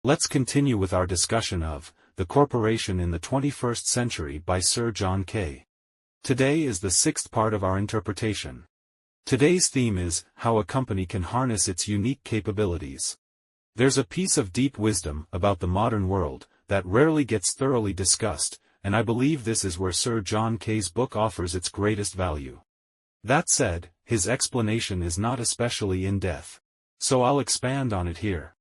Let's continue with our discussion of The Corporation in the 21st Century by Sir John Kay. Today is the sixth part of our interpretation. Today's theme is how a company can harness its unique capabilities. There's a piece of deep wisdom about the modern world that rarely gets thoroughly discussed, and I believe this is where Sir John Kay's book offers its greatest value. That said, his explanation is not especially in-depth, so I'll expand on it here.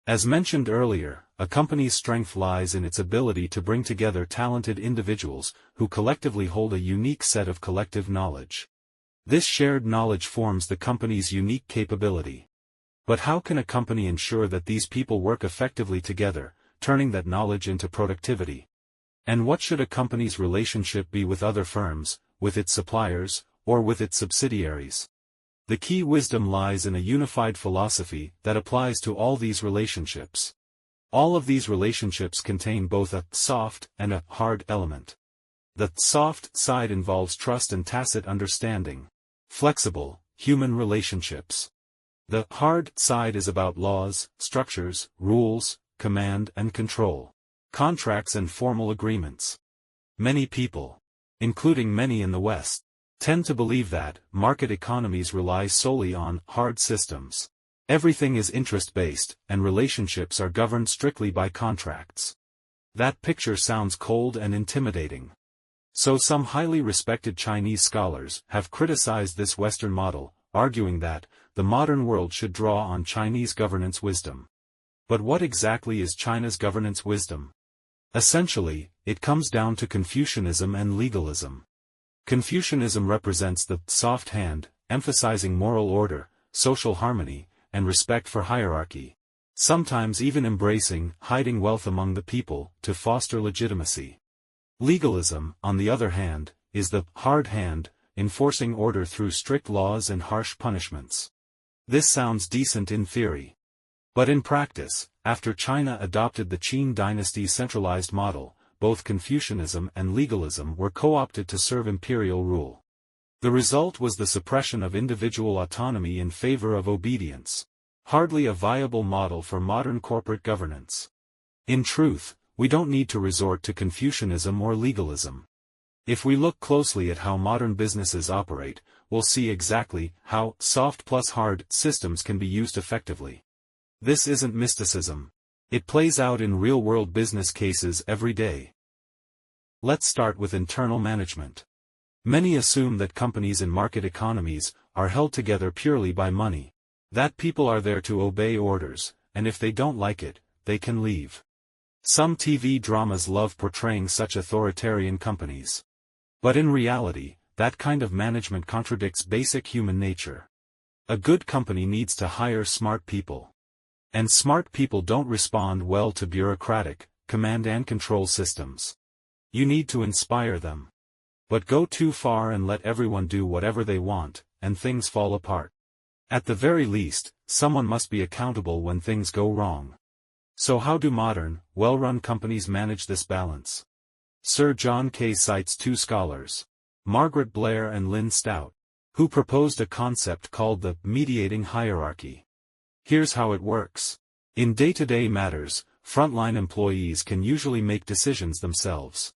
As mentioned earlier, a company's strength lies in its ability to bring together talented individuals who collectively hold a unique set of collective knowledge. This shared knowledge forms the company's unique capability. But how can a company ensure that these people work effectively together, turning that knowledge into productivity? And what should a company's relationship be with other firms, with its suppliers, or with its subsidiaries? The key wisdom lies in a unified philosophy that applies to all these relationships. All of these relationships contain both a soft and a hard element. The soft side involves trust and tacit understanding. Flexible, human relationships. The hard side is about laws, structures, rules, command and control. Contracts and formal agreements. Many people, including many in the West, tend to believe that market economies rely solely on hard systems. Everything is interest-based, and relationships are governed strictly by contracts. That picture sounds cold and intimidating. So some highly respected Chinese scholars have criticized this Western model, arguing that the modern world should draw on Chinese governance wisdom. But what exactly is China's governance wisdom? Essentially, it comes down to Confucianism and legalism. Confucianism represents the soft hand, emphasizing moral order, social harmony, and respect for hierarchy. Sometimes even embracing hiding wealth among the people to foster legitimacy. Legalism, on the other hand, is the hard hand, enforcing order through strict laws and harsh punishments. This sounds decent in theory. But in practice, after China adopted the Qin dynasty's centralized model, both Confucianism and legalism were co-opted to serve imperial rule. The result was the suppression of individual autonomy in favor of obedience. Hardly a viable model for modern corporate governance. In truth, we don't need to resort to Confucianism or legalism. If we look closely at how modern businesses operate, we'll see exactly how soft plus hard systems can be used effectively. This isn't mysticism. It plays out in real-world business cases every day. Let's start with internal management. Many assume that companies in market economies are held together purely by money. That people are there to obey orders, and if they don't like it, they can leave. Some TV dramas love portraying such authoritarian companies. But in reality, that kind of management contradicts basic human nature. A good company needs to hire smart people. And smart people don't respond well to bureaucratic, command and control systems. You need to inspire them. But go too far and let everyone do whatever they want, and things fall apart. At the very least, someone must be accountable when things go wrong. So how do modern, well-run companies manage this balance? Sir John Kay cites two scholars, Margaret Blair and Lynn Stout, who proposed a concept called the mediating hierarchy. Here's how it works. In day-to-day matters, frontline employees can usually make decisions themselves.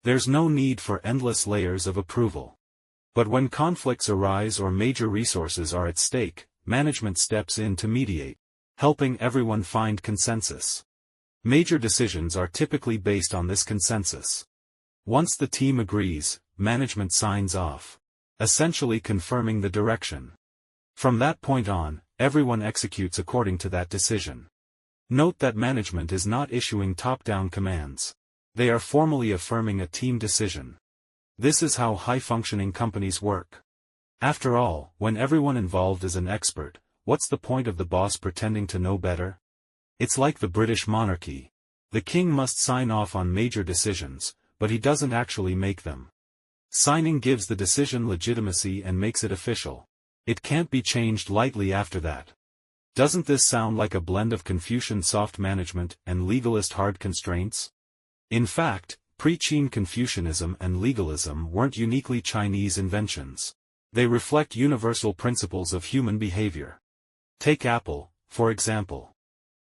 There's no need for endless layers of approval. But when conflicts arise or major resources are at stake, management steps in to mediate, helping everyone find consensus. Major decisions are typically based on this consensus. Once the team agrees, management signs off, essentially confirming the direction. From that point on, everyone executes according to that decision. Note that management is not issuing top-down commands. They are formally affirming a team decision. This is how high-functioning companies work. After all, when everyone involved is an expert, what's the point of the boss pretending to know better? It's like the British monarchy. The king must sign off on major decisions, but he doesn't actually make them. Signing gives the decision legitimacy and makes it official. It can't be changed lightly after that. Doesn't this sound like a blend of Confucian soft management and legalist hard constraints? In fact, pre-Qin Confucianism and legalism weren't uniquely Chinese inventions. They reflect universal principles of human behavior. Take Apple, for example.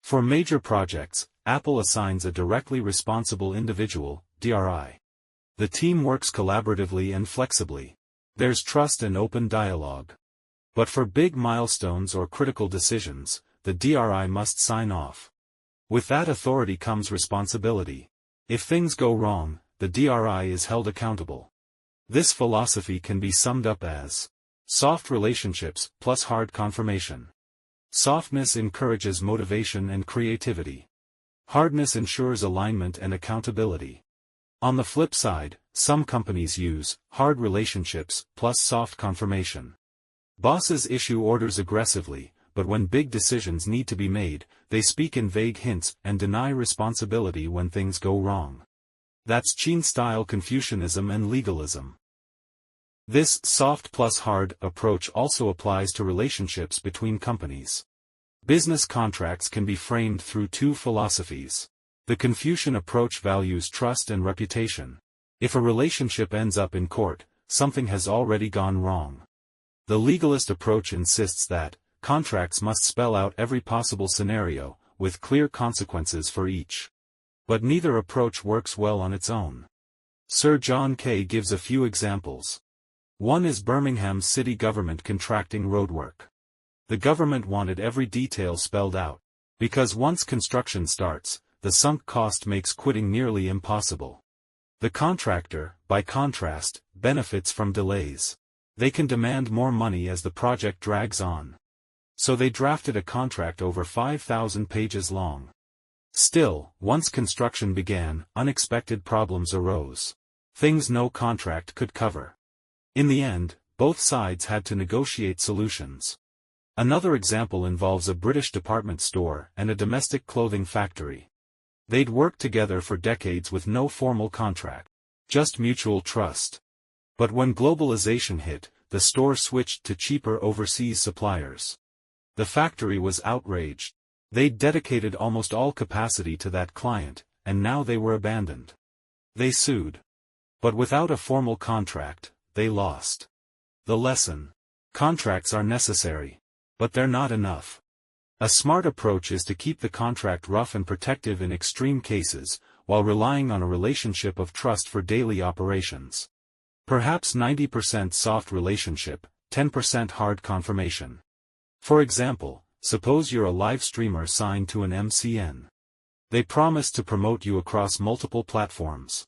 For major projects, Apple assigns a directly responsible individual, DRI. The team works collaboratively and flexibly. There's trust and open dialogue. But for big milestones or critical decisions, the DRI must sign off. With that authority comes responsibility. If things go wrong, the DRI is held accountable. This philosophy can be summed up as soft relationships plus hard confirmation. Softness encourages motivation and creativity. Hardness ensures alignment and accountability. On the flip side, some companies use hard relationships plus soft confirmation. Bosses issue orders aggressively, but when big decisions need to be made, they speak in vague hints and deny responsibility when things go wrong. That's Qin-style Confucianism and legalism. This soft plus hard approach also applies to relationships between companies. Business contracts can be framed through two philosophies. The Confucian approach values trust and reputation. If a relationship ends up in court, something has already gone wrong. The legalist approach insists that contracts must spell out every possible scenario, with clear consequences for each. But neither approach works well on its own. Sir John Kay gives a few examples. One is Birmingham's city government contracting roadwork. The government wanted every detail spelled out, because once construction starts, the sunk cost makes quitting nearly impossible. The contractor, by contrast, benefits from delays. They can demand more money as the project drags on. So they drafted a contract over 5,000 pages long. Still, once construction began, unexpected problems arose. Things no contract could cover. In the end, both sides had to negotiate solutions. Another example involves a British department store and a domestic clothing factory. They'd worked together for decades with no formal contract, just mutual trust. But when globalization hit, the store switched to cheaper overseas suppliers. The factory was outraged. They'd dedicated almost all capacity to that client, and now they were abandoned. They sued. But without a formal contract, they lost. The lesson: contracts are necessary. But they're not enough. A smart approach is to keep the contract rough and protective in extreme cases, while relying on a relationship of trust for daily operations. Perhaps 90% soft relationship, 10% hard confirmation. For example, suppose you're a live streamer signed to an MCN. They promise to promote you across multiple platforms.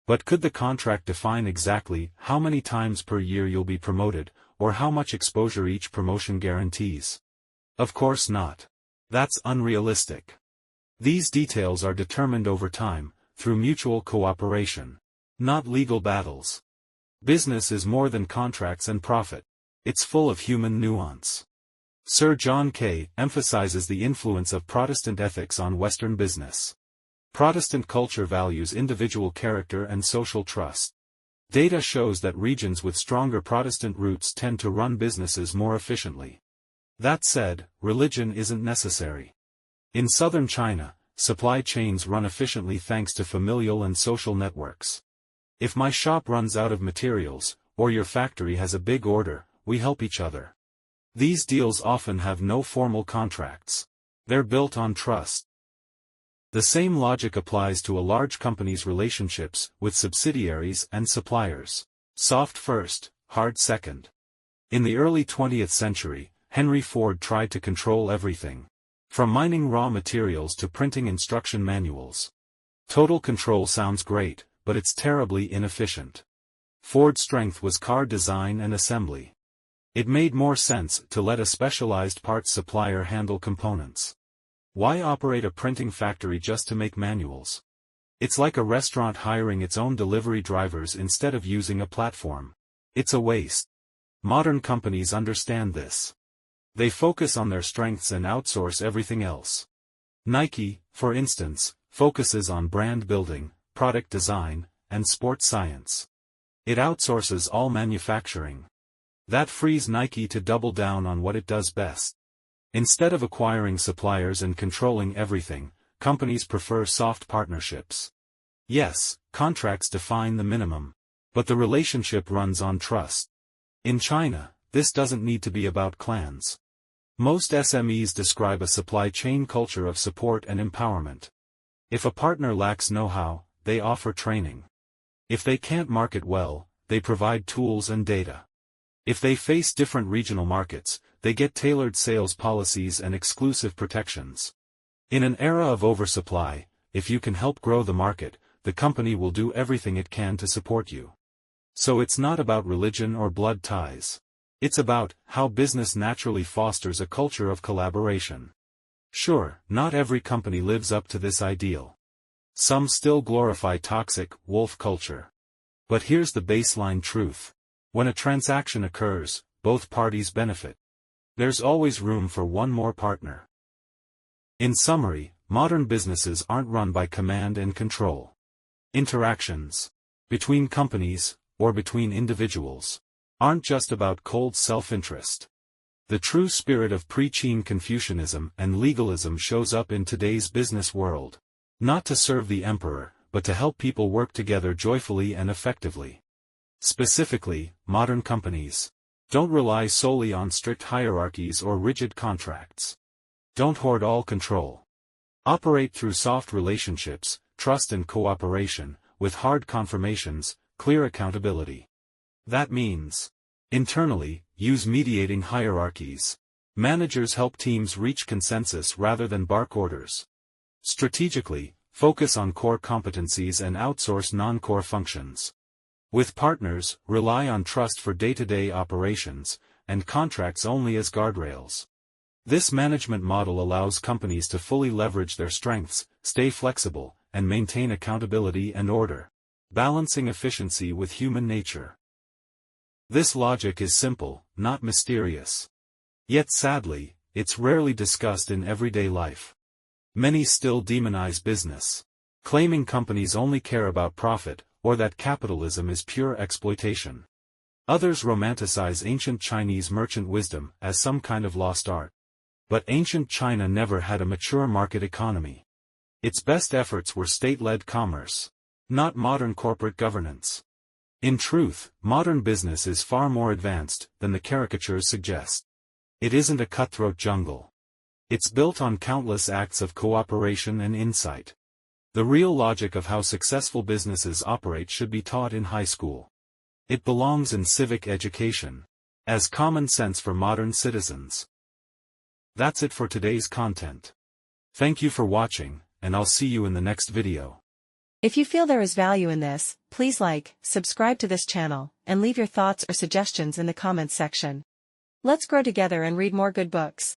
But could the contract define exactly how many times per year you'll be promoted, or how much exposure each promotion guarantees? Of course not. That's unrealistic. These details are determined over time, through mutual cooperation, not legal battles. Business is more than contracts and profit. It's full of human nuance. Sir John Kay emphasizes the influence of Protestant ethics on Western business. Protestant culture values individual character and social trust. Data shows that regions with stronger Protestant roots tend to run businesses more efficiently. That said, religion isn't necessary. In southern China, supply chains run efficiently thanks to familial and social networks. If my shop runs out of materials, or your factory has a big order, we help each other. These deals often have no formal contracts. They're built on trust. The same logic applies to a large company's relationships with subsidiaries and suppliers. Soft first, hard second. In the early 20th century, Henry Ford tried to control everything, from mining raw materials to printing instruction manuals. Total control sounds great, but it's terribly inefficient. Ford's strength was car design and assembly. It made more sense to let a specialized parts supplier handle components. Why operate a printing factory just to make manuals? It's like a restaurant hiring its own delivery drivers instead of using a platform. It's a waste. Modern companies understand this. They focus on their strengths and outsource everything else. Nike, for instance, focuses on brand building, product design, and sports science. It outsources all manufacturing. That frees Nike to double down on what it does best. Instead of acquiring suppliers and controlling everything, companies prefer soft partnerships. Yes, contracts define the minimum. But the relationship runs on trust. In China, this doesn't need to be about clans. Most SMEs describe a supply chain culture of support and empowerment. If a partner lacks know-how, they offer training. If they can't market well, they provide tools and data. If they face different regional markets, they get tailored sales policies and exclusive protections. In an era of oversupply, if you can help grow the market, the company will do everything it can to support you. So it's not about religion or blood ties. It's about how business naturally fosters a culture of collaboration. Sure, not every company lives up to this ideal. Some still glorify toxic, wolf culture. But here's the baseline truth. When a transaction occurs, both parties benefit. There's always room for one more partner. In summary, modern businesses aren't run by command and control. Interactions between companies, or between individuals, aren't just about cold self-interest. The true spirit of pre-Qin Confucianism and legalism shows up in today's business world. Not to serve the emperor, but to help people work together joyfully and effectively. Specifically, modern companies don't rely solely on strict hierarchies or rigid contracts. Don't hoard all control. Operate through soft relationships, trust and cooperation, with hard confirmations, clear accountability. That means, internally, use mediating hierarchies. Managers help teams reach consensus rather than bark orders. Strategically, focus on core competencies and outsource non-core functions. With partners, rely on trust for day-to-day operations, and contracts only as guardrails. This management model allows companies to fully leverage their strengths, stay flexible, and maintain accountability and order, balancing efficiency with human nature. This logic is simple, not mysterious. Yet sadly, it's rarely discussed in everyday life. Many still demonize business, claiming companies only care about profit, or that capitalism is pure exploitation. Others romanticize ancient Chinese merchant wisdom as some kind of lost art. But ancient China never had a mature market economy. Its best efforts were state-led commerce, not modern corporate governance. In truth, modern business is far more advanced than the caricatures suggest. It isn't a cutthroat jungle. It's built on countless acts of cooperation and insight. The real logic of how successful businesses operate should be taught in high school. It belongs in civic education, as common sense for modern citizens. That's it for today's content. Thank you for watching, and I'll see you in the next video. If you feel there is value in this, please like, subscribe to this channel, and leave your thoughts or suggestions in the comments section. Let's grow together and read more good books.